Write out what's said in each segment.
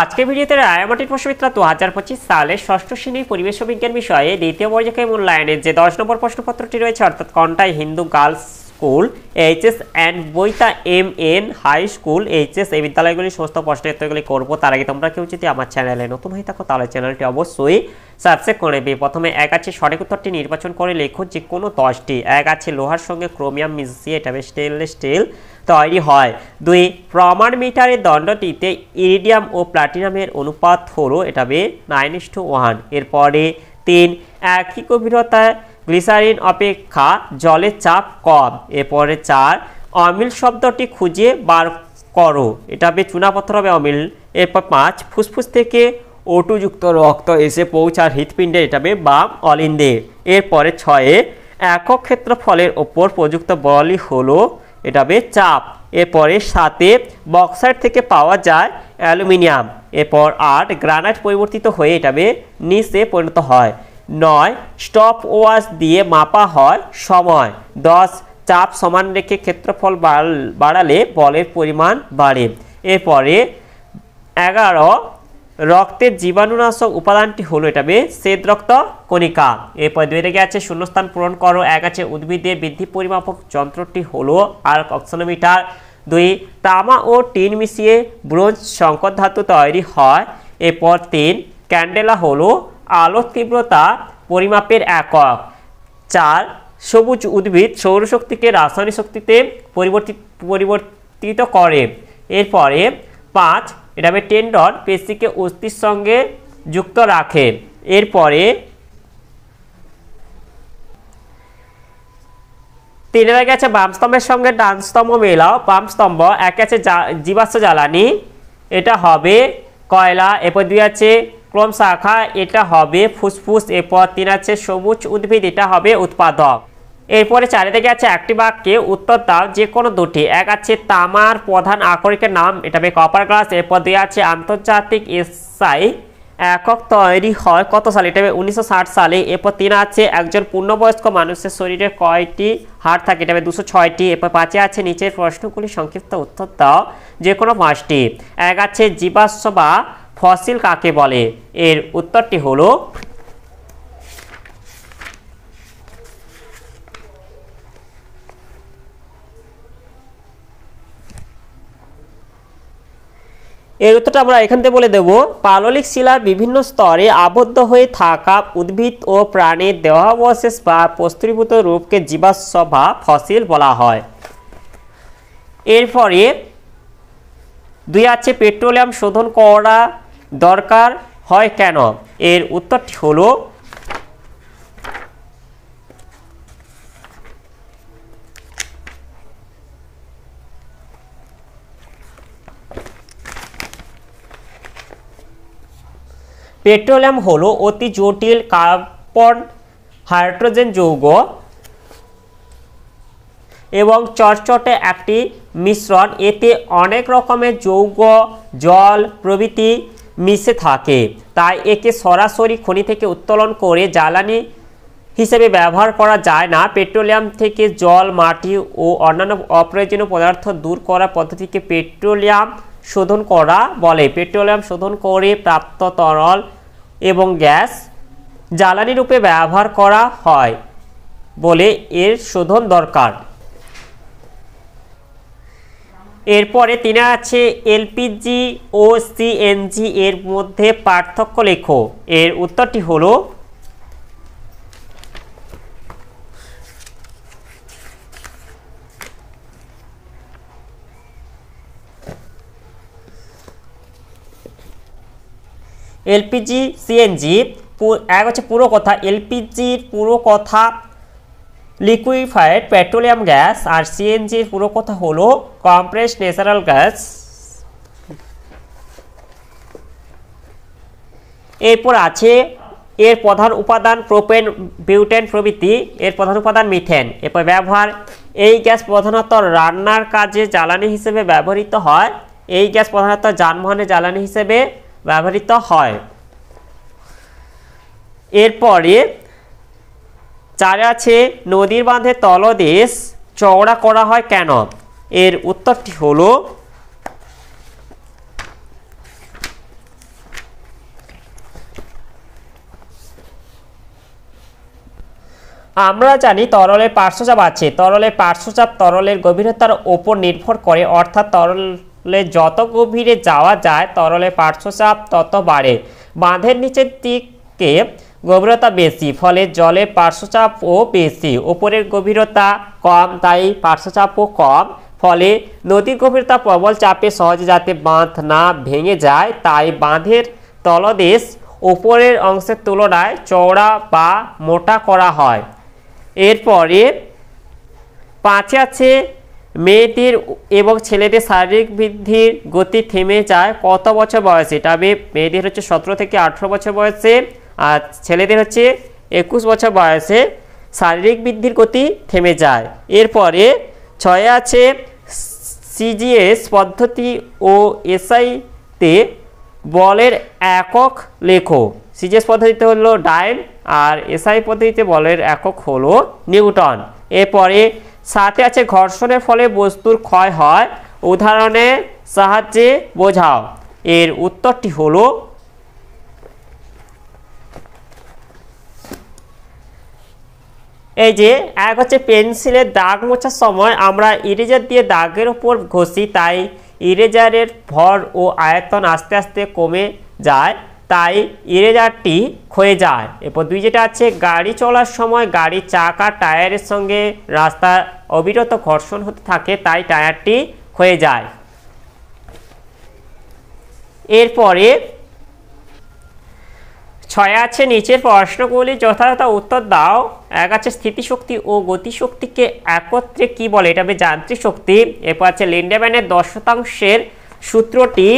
আজকের ভিডিওতে রায়মাটির প্রশ্নবিদ্যা 2025 সালের ষষ্ঠ শ্রেণীর পরিবেশ বিজ্ঞান বিষয়ে দ্বিতীয় পর্যায়ে মূল্যায়নের যে 10 নম্বর প্রশ্নপত্রটি রয়েছে, অর্থাৎ Contai Hindu girls school HS and বইতা এমএন হাই স্কুল এইচএস, এই বিদ্যালয়গুলির সমস্ত প্রশ্নের উত্তরগুলি করবো। তার আগে তোমরা কেউ যদি আমার চ্যানেলে নতুন হয়ে থাকো তাহলে চ্যানেলটি অবশ্যই সাবস্ক্রাইব করে নেবে। প্রথমে এক আছে সঠিক উত্তরটি নির্বাচন করে লেখো যে কোনো 10টি। এক আছে লোহার সঙ্গে ক্রোমিয়াম মিশিয়ে এটা স্টেনলেস স্টিল তৈরি হয়। 2 প্রমাণ মিটারের দণ্ডটিতে ইরিডিয়াম ও প্লাটিনামের অনুপাত হলো এটা 9:1। এরপরে 3 একই গভীরতায় গ্লিসারিন অপেক্ষা জলের চাপ কম। এরপরে 4 অমিল শব্দটি খুঁজে বার করো, এটা চুনাপথর হবে অমিল। এরপর 5 ফুসফুস থেকে O2 যুক্ত রক্ত এসে পৌঁছার হৃৎপিণ্ডে এটা বাম অলিন্দে। এরপরে 6 একক ক্ষেত্রফলের ওপর প্রযুক্ত বলই হলো এটা চাপ। এরপরে 7 বক্সাইট থেকে পাওয়া যায় অ্যালুমিনিয়াম। এরপর 8 গ্রানাইট পরিবর্তিত হয়ে এটা নিচে পরিণত হয়। 9 স্টপ ওয়াচ দিয়ে মাপা হয় সময়। 10 চাপ সমান রেখে ক্ষেত্রফল বাড়ালে বলের পরিমাণ বাড়ে। এরপরে 11 রক্তের জীবাণুনাশক উপাদানটি হলো এটা শ্বেত রক্ত কণিকা। এরপর 2 থেকে আছে শূন্যস্থান পূরণ করো। 1 আছে উদ্ভিদের বৃদ্ধি পরিমাপক যন্ত্রটি হলো আর অক্সিনোমিটার। 2 তামা ও টিন মিশিয়ে ব্রোঞ্জ সংকর ধাতু তৈরি হয়। এরপর 3 ক্যান্ডেলা হলো আলোর তীব্রতা পরিমাপের একক। 4 সবুজ উদ্ভিদ সৌরশক্তিকে রাসায়নিক শক্তিতে পরিবর্তিত করে। এরপরে 5 এটা টেন্ডন পেশিকে অস্থির সঙ্গে যুক্ত রাখে। এরপরে 3 এর আগে আছে বাম স্তম্ভের সঙ্গে ডান স্তম্ভ মেলাও। বাম স্তম্ভ 1 আছে জীবাশ্ম জ্বালানি, এটা হবে কয়লা। এরপর 2 আছে ক্লোম শাখা, এটা হবে ফুসফুস। এরপর 3 আছে সবুজ উদ্ভিদ, এটা হবে উৎপাদক। এরপরে 4 থেকে আছে একটি বাক্যে উত্তর দাও যে কোনো দুটি। 1 আছে তামার প্রধান আকরিকের নাম, এটা কপার গ্লাস। এরপর 2 আছে আন্তর্জাতিক এসআই একক তৈরি হয় কত সালে, এটা 1960 সালে। এরপর 3 আছে একজন পূর্ণবয়স্ক মানুষের শরীরে কয়টি হাড় থাকে, এটা 206টি। এরপর 5 আছে নিচের প্রশ্নগুলি সংক্ষিপ্ত উত্তর দাও যে কোনো 5টি। 1 আছে জীবাশ্ম বা ফসিল কাকে বলে, এর উত্তরটি হলো এর উত্তরটা আমরা এখান থেকে বলে দেব। পাললিক শিলার বিভিন্ন স্তরে আবদ্ধ হয়ে থাকা উদ্ভিদ ও প্রাণীর দেহাবশেষ বা প্রস্তুরীভূত রূপকে জীবাশ্ম বা ফসিল বলা হয়। এরপরে 2 আছে পেট্রোলিয়াম শোধন করা দরকার হয় কেন, এর উত্তরটি হলো পেট্রোলিয়াম হলো অতি জটিল কার্বন হাইড্রোজেন যৌগ এবং চটচটে একটি মিশ্রণ। এতে অনেক রকমের যৌগ, জল প্রভৃতি মিশে থাকে, তাই একে সরাসরি খনি থেকে উত্তোলন করে জ্বালানি হিসেবে ব্যবহার করা যায় না। পেট্রোলিয়াম থেকে জল, মাটি ও অন্যান্য অপ্রয়োজনীয় পদার্থ দূর করার পদ্ধতিকে পেট্রোলিয়াম শোধন করা বলে। পেট্রোলিয়াম শোধন করে প্রাপ্ত তরল এবং গ্যাস জ্বালানি রূপে ব্যবহার করা হয় বলে এর শোধন দরকার। এরপরে 3 আছে এলপিজি ও সিএনজি এর মধ্যে পার্থক্য লেখো, এর উত্তরটি হলো এলপিজি সিএনজি। 1 হচ্ছে পুরো কথা, এলপিজির পুরো কথা লিকুইফাইড পেট্রোলিয়াম গ্যাস, আর সিএনজির পুরো কথা হলো কম্প্রেসড ন্যাচারাল গ্যাস। এরপর আছে এর প্রধান উপাদান প্রোপেন, বিউটেন প্রভৃতি, এর প্রধান উপাদান মিথেন। এরপর ব্যবহার, এই গ্যাস প্রধানত রান্নার কাজে জ্বালানি হিসেবে ব্যবহৃত হয়। এই গ্যাস প্রধানত যানবাহনে জ্বালানি হিসেবে ব্যবহৃত হয়। এরপরে 4 আছে নদীর বাঁধের তলদেশ চওড়া করা হয় কেন, এর উত্তরটি হলো আমরা জানি তরলের পার্শ্বচাপ আছে। তরলের পার্শ্বচাপ তরলের গভীরতার ওপর নির্ভর করে, অর্থাৎ তরলে যত গভীরে যাওয়া যায় তরলের পার্শ্বচাপ তত বাড়ে। বাঁধের নিচের দিকে গভীরতা বেশি, ফলে জলের পার্শ্বচাপও বেশি। ওপরের গভীরতা কম, তাই পার্শ্বচাপও কম। ফলে নদীর গভীরতা প্রবল চাপে সহজে যাতে বাঁধ না ভেঙে যায়, তাই বাঁধের তলদেশ উপরের অংশের তুলনায় চওড়া বা মোটা করা হয়। এরপরে 5 আছে মেয়েদের এবং ছেলেদের শারীরিক বৃদ্ধির গতি থেমে যায় কত বছর বয়সে? এটা মেয়েদের হচ্ছে 17 থেকে 18 বছর বয়সে, আর ছেলেদের হচ্ছে 21 বছর বয়সে শারীরিক বৃদ্ধির গতি থেমে যায়। এরপরে 6 আছে সিজিএস পদ্ধতি ও এসআইতে বলের একক লেখো। সিজিএস পদ্ধতিতে হলো ডাইন, আর এসআই পদ্ধতিতে বলের একক হলো নিউটন। এরপরে 7 আছে ঘর্ষণের ফলে বস্তুর ক্ষয় হয়, উদাহরণের সাহায্যে বোঝাও। এর উত্তরটি হলো এই যে এক হচ্ছে পেন্সিলের দাগ মোছার সময় আমরা ইরেজার দিয়ে দাগের ওপর ঘষি, তাই ইরেজারের ভর ও আয়তন আস্তে আস্তে কমে যায়, তাই ইরেজারটি ক্ষয়ে যায়। এরপর 2 যেটা আছে গাড়ি চলার সময় গাড়ির চাকা টায়ারের সঙ্গে রাস্তা অবিরত ঘর্ষণ হতে থাকে, তাই টায়ারটি ক্ষয়ে যায়। এরপরে 6 আছে নিচের প্রশ্নগুলি যথাযথ উত্তর দাও। 1 আছে স্থিতিশক্তি ও গতিশক্তিকে একত্রে কি বলে? এটা হবে যান্ত্রিক শক্তি। এরপর আছে লিন্ডেম্যানের 10% সূত্রটি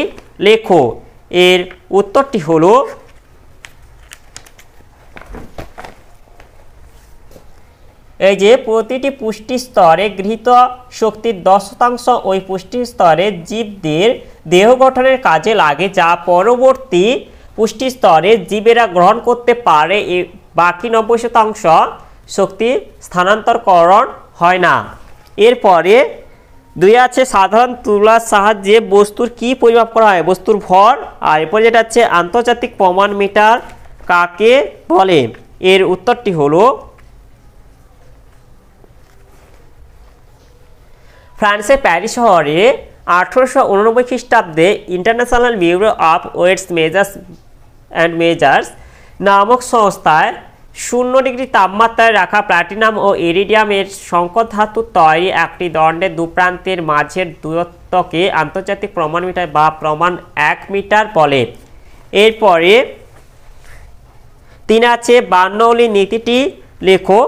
লেখো। এর উত্তরটি হলো এই যে প্রতিটি পুষ্টি স্তরে গৃহীত শক্তির 10% ওই পুষ্টি স্তরে জীবদের দেহ গঠনের কাজে লাগে, যা পরবর্তী পুষ্টি স্তরে জীবেরা গ্রহণ করতে পারে। বাকি 90% শক্তি স্থানান্তরকরণ হয় না। এরপরে 2 আছে সাধারণ তুলার সাহায্যে বস্তুর কি পরিমাপ করা হয়? বস্তুর ভর। আর এরপর যেটা আছে আন্তর্জাতিক প্রমাণ মিটার কাকে বলে? এর উত্তরটি হলো ফ্রান্সের প্যারিস শহরে 1889 খ্রিস্টাব্দে international bureau of weights measures নামক সংস্থায় 0 ডিগ্রি তাপমাত্রায় রাখা প্লাটিনাম ও ইরিডিয়ামের সংকর ধাতু তৈরি একটি দণ্ডের দুপ্রান্তের মাঝের দূরত্বকে আন্তর্জাতিক প্রমাণ মিটার বা প্রমাণ 1 মিটার বলে। এরপরে 3 আছে বার্নৌলির নীতিটি লেখো।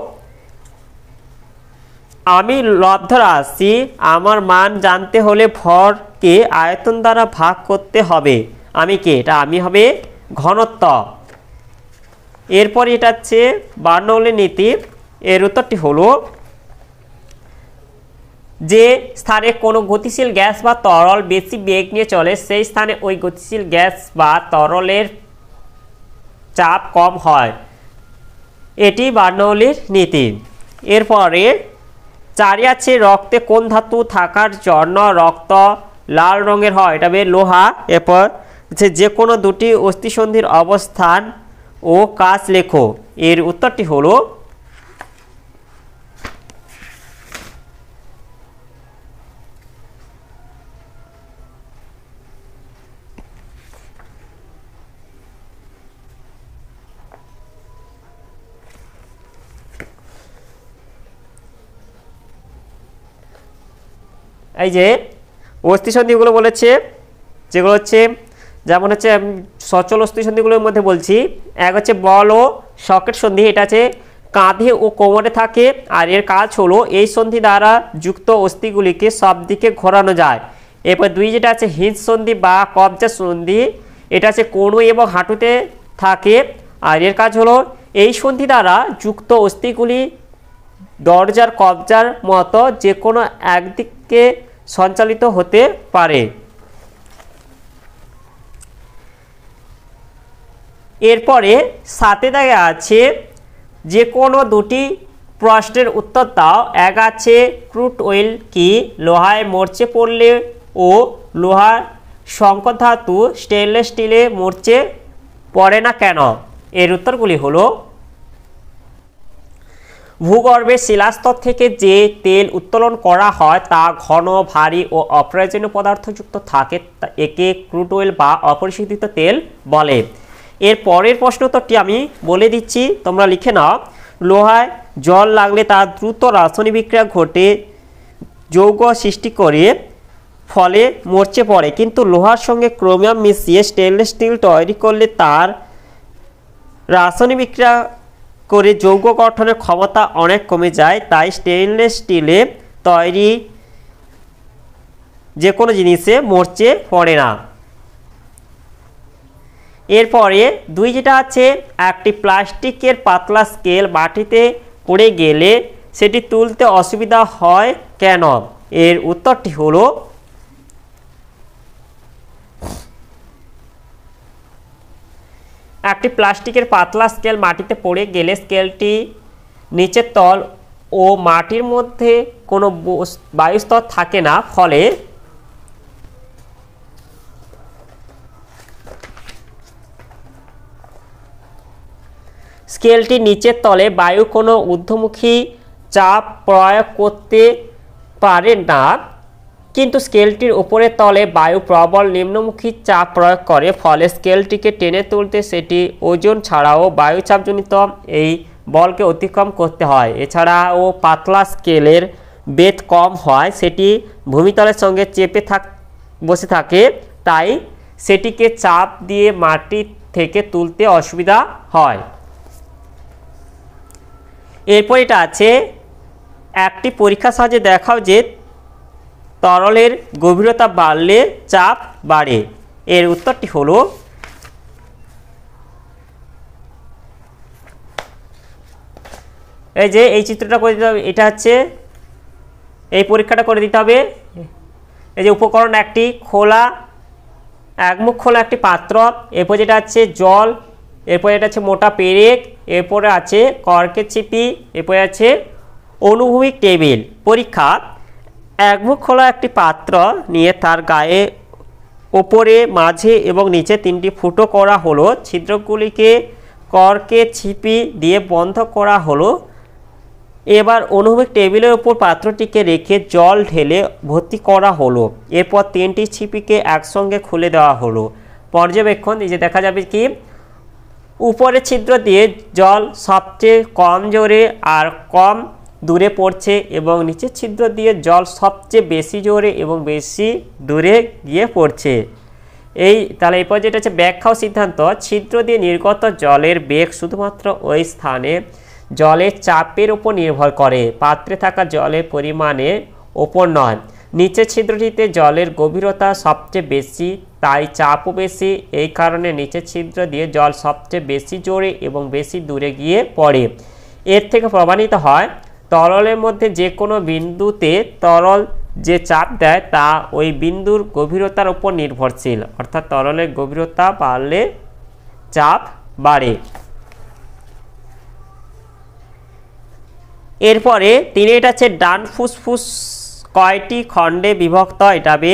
আমি লব্ধ রাশি আমার মান জানতে হলে ভরকে আয়তন দ্বারা ভাগ করতে হবে। আমি কে? এটা আমি হবে ঘনত্ব। এরপরে এটা হচ্ছে বার্নৌলির নীতি। এর উত্তরটি হলো যে স্থানে কোনো গতিশীল গ্যাস বা তরল বেশি বেগ নিয়ে চলে, সেই স্থানে ওই গতিশীল গ্যাস বা তরলের চাপ কম হয়। এটি বার্নৌলির নীতি। এরপরে 4 আছে রক্তে কোন ধাতু থাকার জন্য রক্ত লাল রঙের হয়? এটা হবে লোহা। এরপর যে কোনো দুটি অস্থিসন্ধির অবস্থান ও কাজ লেখো। এর উত্তরটি হলো এই যে অস্থিসন্ধিগুলো বলেছে, যেগুলো হচ্ছে যেমন হচ্ছে সচল অস্থিসন্ধিগুলোর মধ্যে বলছি। 1 হচ্ছে বল ও সকেট সন্ধি। এটা আছে কাঁধে ও কোমরে থাকে, আর এর কাজ হলো এই সন্ধি দ্বারা যুক্ত অস্থিগুলিকে সব দিকে ঘোরানো যায়। এরপর 2 যেটা আছে হিঞ্জ সন্ধি বা কবজা সন্ধি। এটা আছে কনুই এবং হাঁটুতে থাকে, আর এর কাজ হলো এই সন্ধি দ্বারা যুক্ত অস্থিগুলি দরজার কবজার মতো যে কোনো একদিকে সঞ্চালিত হতে পারে। এরপরে 7 দাগে আছে যে কোনো দুটি প্রশ্নের উত্তর দাও। 1 আছে ক্রুড অয়েল কি? লোহায় মরচে পড়লে ও লোহার সংকর ধাতু স্টেনলেস স্টিলে মরচে পড়ে না কেন? এর উত্তরগুলি হলো ভূগর্ভের শিলাস্তর থেকে যে তেল উত্তোলন করা হয় তা ঘন, ভারী ও অপ্রয়োজনীয় পদার্থযুক্ত থাকে, একে ক্রুড অয়েল বা অপরিশোধিত তেল বলে। এর পরের প্রশ্নোত্তরটি আমি বলে দিচ্ছি, তোমরা লিখে নাও। লোহায় জল লাগলে তার দ্রুত রাসায়নিক বিক্রিয়া ঘটে যৌগ সৃষ্টি করে ফলে মরচে পড়ে, কিন্তু লোহার সঙ্গে ক্রোমিয়াম মিশিয়ে স্টেনলেস স্টিল তৈরি করলে তার রাসায়নিক বিক্রিয়া করে যৌগ গঠনের ক্ষমতা অনেক কমে যায়। তাই স্টেনলেস স্টিলে তৈরি যে কোনো জিনিসে মরচে পড়ে না। এরপরে 2 যেটা আছে, একটি প্লাস্টিকের পাতলা স্কেল মাটিতে পড়ে গেলে সেটি তুলতে অসুবিধা হয় কেন? এর উত্তরটি হলো একটি প্লাস্টিকের পাতলা স্কেল মাটিতে পড়ে গেলে স্কেলটি নিচের তল ও মাটির মধ্যে কোনো বায়ুস্তর থাকে না, ফলে স্কেলটি নিচের তলে বায়ু কোনো ঊর্ধ্বমুখী চাপ প্রয়োগ করতে পারে না, কিন্তু স্কেলটির উপরের তলে বায়ু প্রবল নিম্নমুখী চাপ প্রয়োগ করে, ফলে স্কেলটিকে টেনে তুলতে সেটি ওজন ছাড়াও বায়ুচাপজনিত এই বলকে অতিক্রম করতে হয়। এছাড়াও পাতলা স্কেলের বেধ কম হয়, সেটি ভূমিতলের সঙ্গে চেপে বসে থাকে, তাই সেটিকে চাপ দিয়ে মাটি থেকে তুলতে অসুবিধা হয়। এরপর এটা আছে, একটি পরীক্ষার সাহায্যে দেখাও যে তরলের গভীরতা বাড়লে চাপ বাড়ে। এর উত্তরটি হলো এই যে এই চিত্রটা করে দিতে হবে, এটা হচ্ছে এই পরীক্ষাটা করে দিতে হবে। এই যে উপকরণ একটি খোলা, একমুখ খোলা একটি পাত্র, এরপর যেটা আছে জল, এরপর এটা আছে মোটা পেরেক, এরপরে আছে কর্কের ছিপি, এরপরে আছে অনুভূমিক টেবিল। পরীক্ষা, একমুখ খোলা একটি পাত্র নিয়ে তার গায়ে, ওপরে, মাঝে এবং নিচে 3টি ফুটো করা হলো। ছিদ্রগুলিকে কর্কের ছিপি দিয়ে বন্ধ করা হলো। এবার অনুভূমিক টেবিলের উপর পাত্রটিকে রেখে জল ঢেলে ভর্তি করা হলো। এরপর 3টি ছিপিকে একসঙ্গে খুলে দেওয়া হলো। পর্যবেক্ষণ, এই যে দেখা যাবে কি উপরের ছিদ্র দিয়ে জল সবচেয়ে কম জোরে আর কম দূরে পড়ছে এবং নিচের ছিদ্র দিয়ে জল সবচেয়ে বেশি জোরে এবং বেশি দূরে গিয়ে পড়ছে। তাহলে এরপর যেটা হচ্ছে ব্যাখ্যা ও সিদ্ধান্ত। ছিদ্র দিয়ে নির্গত জলের বেগ শুধুমাত্র ওই স্থানে জলের চাপের উপর নির্ভর করে, পাত্রে থাকা জলের পরিমাণের ওপর নয়। নিচের ছিদ্রটিতে জলের গভীরতা সবচেয়ে বেশি, তাই চাপও বেশি। এই কারণে নিচের ছিদ্র দিয়ে জল সবচেয়ে বেশি জোরে এবং বেশি দূরে গিয়ে পড়ে। এর থেকে প্রমাণিত হয় তরলের মধ্যে যে কোনো বিন্দুতে তরল যে চাপ দেয় তা ওই বিন্দুর গভীরতার উপর নির্ভরশীল, অর্থাৎ তরলের গভীরতা বাড়লে চাপ বাড়ে। এরপরে এটা হচ্ছে ডান ফুসফুস কয়টি খণ্ডে বিভক্ত? এটা হবে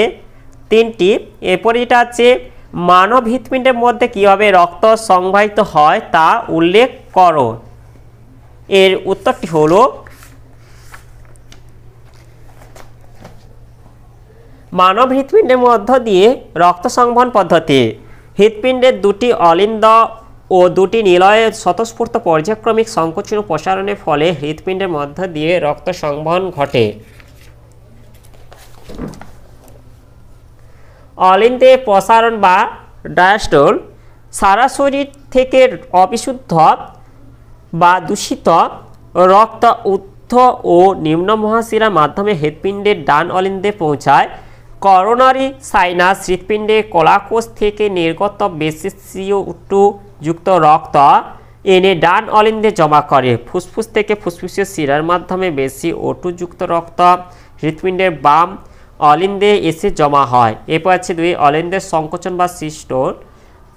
3টি। এরপরে এটা আছে মানব হৃৎপিণ্ডের মধ্যে কীভাবে রক্ত সংবাহিত হয় তা উল্লেখ করো। এর উত্তরটি হলো মানব হৃৎপিণ্ডের মধ্য দিয়ে রক্ত সংবহন পদ্ধতি। হৃৎপিণ্ডের 2টি অলিন্দ ও 2টি নিলয়ের স্বতঃস্ফূর্ত পর্যায়ক্রমিক সংকোচন ও প্রসারণের ফলে হৃৎপিণ্ডের মধ্য দিয়ে রক্ত সংবহন ঘটে। অলিন্দে প্রসারণ বা ডায়াস্টোল সারা শরীর থেকে অবিশুদ্ধ বা দূষিত রক্ত ঊর্ধ্ব ও নিম্ন মহাশিরার মাধ্যমে হৃৎপিণ্ডের ডান অলিন্দে পৌঁছায়। করোনারি সাইনাস হৃৎপিণ্ডের কলাকোষ থেকে নির্গত বেশি CO2 যুক্ত রক্ত এনে ডান অলিন্দে জমা করে। ফুসফুস থেকে ফুসফুসীয় শিরার মাধ্যমে বেশি O2 যুক্ত রক্ত হৃৎপিণ্ডের বাম অলিন্দে এসে জমা হয়। এরপর আছে 2 অলিন্দের সংকোচন বা সিস্টোল।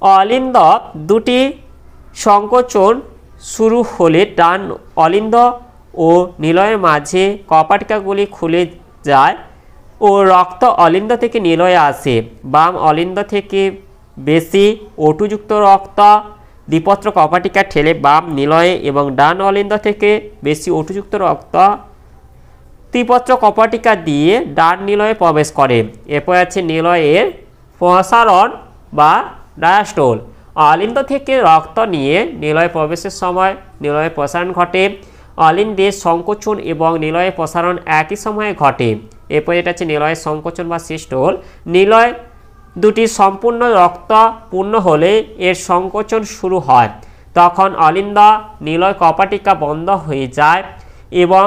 অলিন্দ 2টি সংকোচন শুরু হলে ডান অলিন্দ ও নিলয়ের মাঝে কপাটিকাগুলি খুলে যায় ও রক্ত অলিন্দ থেকে নিলয়ে আসে। বাম অলিন্দ থেকে বেশি O2 যুক্ত রক্ত দ্বিপত্র কপাটিকা ঠেলে বাম নিলয়ে এবং ডান অলিন্দ থেকে বেশি ওটুযুক্ত রক্ত ত্রিপত্র কপাটিকা দিয়ে ডান নিলয়ে প্রবেশ করে। এরপর আছে নিলয়ের প্রসারণ বা ডায়াস্টোল। অলিন্দ থেকে রক্ত নিয়ে নিলয়ে প্রবেশের সময় নিলয়ে প্রসারণ ঘটে। অলিন্দের সংকোচন এবং নিলয়ে প্রসারণ একই সময়ে ঘটে। এরপর এটা হচ্ছে নিলয়ের সংকোচন বা সিস্টোল। নিলয় দুটি সম্পূর্ণ রক্ত পূর্ণ হলে এর সংকোচন শুরু হয়, তখন অলিন্দ নিলয় কপাটিকা বন্ধ হয়ে যায় এবং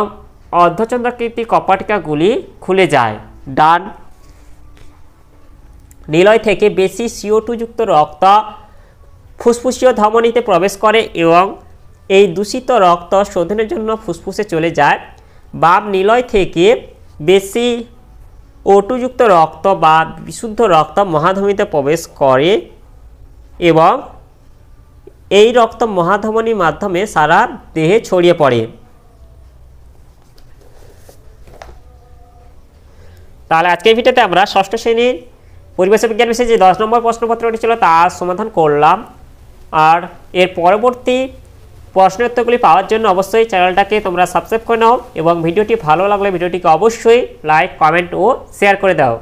অর্ধচন্দ্রাকৃতি কপাটিকাগুলি খুলে যায়। ডান নিলয় থেকে বেশি CO2 যুক্ত রক্ত ফুসফুসীয় ধমনীতে প্রবেশ করে এবং এই দূষিত রক্ত শোধনের জন্য ফুসফুসে চলে যায়। বাম নিলয় থেকে বেশি O2 যুক্ত রক্ত বা বিশুদ্ধ রক্ত মহাধমনীতে প্রবেশ করে এবং এই রক্ত মহাধমনীর মাধ্যমে সারা দেহে ছড়িয়ে পড়ে। তাহলে আজকের ভিডিওতে আমরা ষষ্ঠ শ্রেণীর পরিবেশ বিজ্ঞান বিষয়ে যে 10 নম্বর প্রশ্নপত্রটি ছিল তার সমাধান করলাম। আর এর পরবর্তী প্রশ্ন উত্তরগুলি পাওয়ার জন্য অবশ্যই চ্যানেলটাকে তোমরা সাবস্ক্রাইব করে নাও এবং ভিডিওটি ভালো লাগলে ভিডিওটিকে অবশ্যই লাইক, কমেন্ট ও শেয়ার করে দাও।